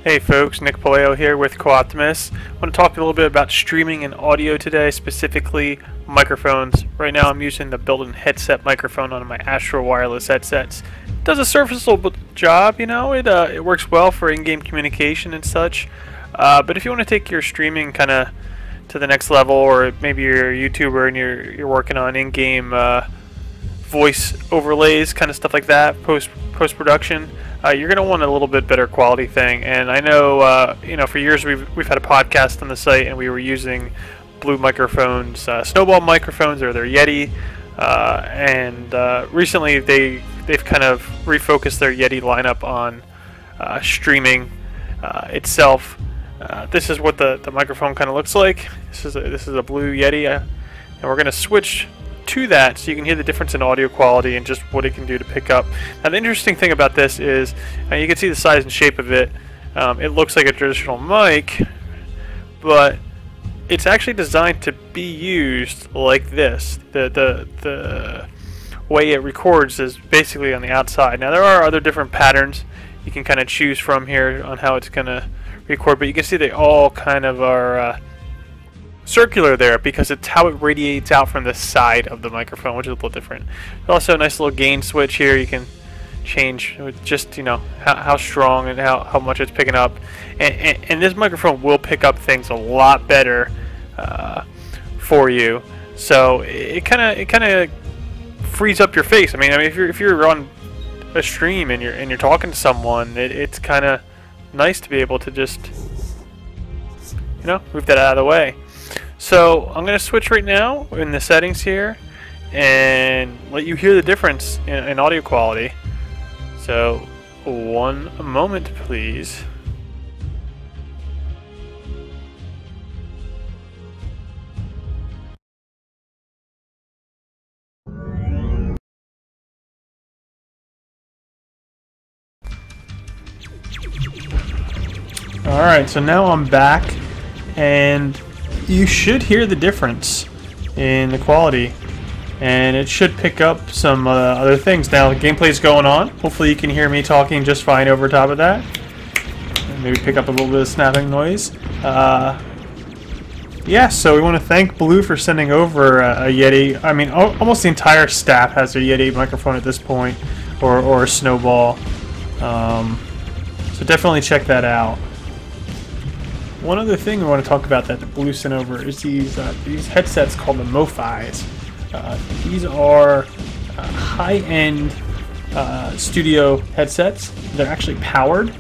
Hey folks, Nick Paleo here with Co-Optimus. I want to talk a little bit about streaming and audio today, specifically microphones. Right now I'm using the built-in headset microphone on my Astro wireless headsets. It does a serviceable job, it works well for in-game communication and such. But if you want to take your streaming kind of to the next level, or maybe you're a YouTuber and you're working on in-game voice overlays, kind of stuff like that, post-production, you're going to want a little bit better quality thing. And I know, for years we've had a podcast on the site, and we were using Blue microphones, Snowball microphones, or their Yeti. And recently they've kind of refocused their Yeti lineup on streaming itself. This is what the microphone kind of looks like. This is a Blue Yeti, and we're going to switch to that so you can hear the difference in audio quality and just what it can do to pick up. Now the interesting thing about this is you can see the size and shape of it. It looks like a traditional mic, but it's actually designed to be used like this. The way it records is basically on the outside. Now there are other different patterns you can kind of choose from here on how it's going to record, but you can see they all kind of are circular there because it's how it radiates out from the side of the microphone, which is a little different. There's also a nice little gain switch here. You can change just how strong and how much it's picking up, and this microphone will pick up things a lot better for you. So it kind of frees up your face. I mean if you're on a stream and you're talking to someone, it's kind of nice to be able to just move that out of the way. So I'm going to switch right now in the settings here and let you hear the difference in audio quality. So one moment please. Alright, so now I'm back, and you should hear the difference in the quality, and it should pick up some other things. Now the gameplay's going on. Hopefully you can hear me talking just fine over top of that. Maybe pick up a little bit of snapping noise. Yeah, so we want to thank Blue for sending over a Yeti. I mean, almost the entire staff has a Yeti microphone at this point, or a Snowball. So definitely check that out. One other thing we want to talk about that the Blue sent over is these headsets called the MoFis. These are high-end studio headsets. They're actually powered.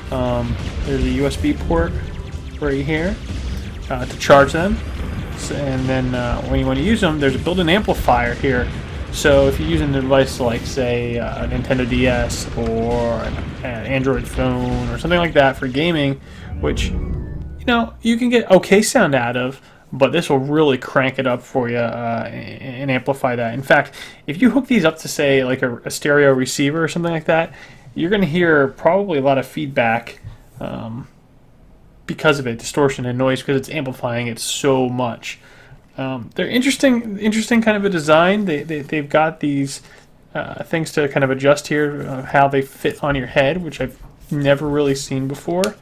There's a USB port right here to charge them. And then when you want to use them, there's a built-in amplifier here. So if you're using a device like, say, a Nintendo DS or an Android phone or something like that for gaming, which you can get okay sound out of, but this will really crank it up for you and amplify that. In fact, if you hook these up to, say, like a stereo receiver or something like that, you're going to hear probably a lot of feedback because of it, distortion and noise, because it's amplifying it so much. They're interesting kind of a design. They've got these things to kind of adjust here, how they fit on your head, which I've never really seen before.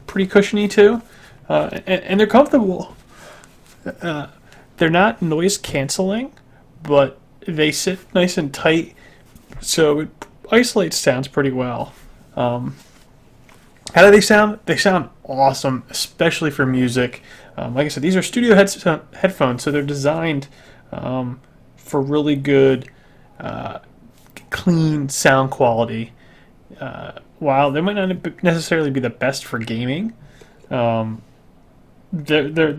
Pretty cushiony too, and they're comfortable. They're not noise canceling, but they sit nice and tight, so it isolates sounds pretty well. How do they sound? They sound awesome, especially for music. Like I said, these are studio headphones, so they're designed for really good, clean sound quality. While they might not necessarily be the best for gaming, they're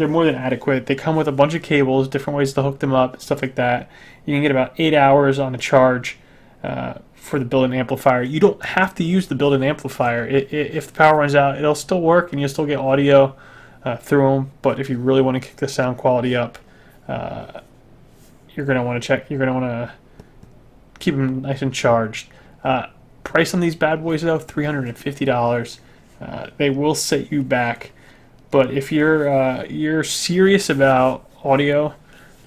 more than adequate. They come with a bunch of cables, different ways to hook them up, stuff like that. You can get about 8 hours on a charge for the built-in amplifier. You don't have to use the built-in amplifier. If the power runs out, it'll still work, and you'll still get audio through them. But if you really want to kick the sound quality up, you're going to want to keep them nice and charged. Price on these bad boys though, $350. They will set you back, but if you're serious about audio,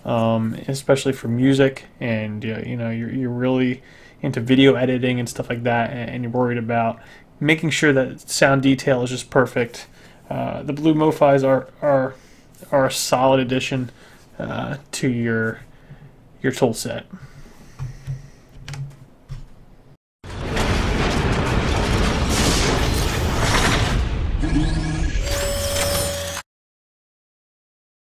especially for music, and you're really into video editing and stuff like that, and you're worried about making sure that sound detail is just perfect. The Blue MoFis are a solid addition to your tool set.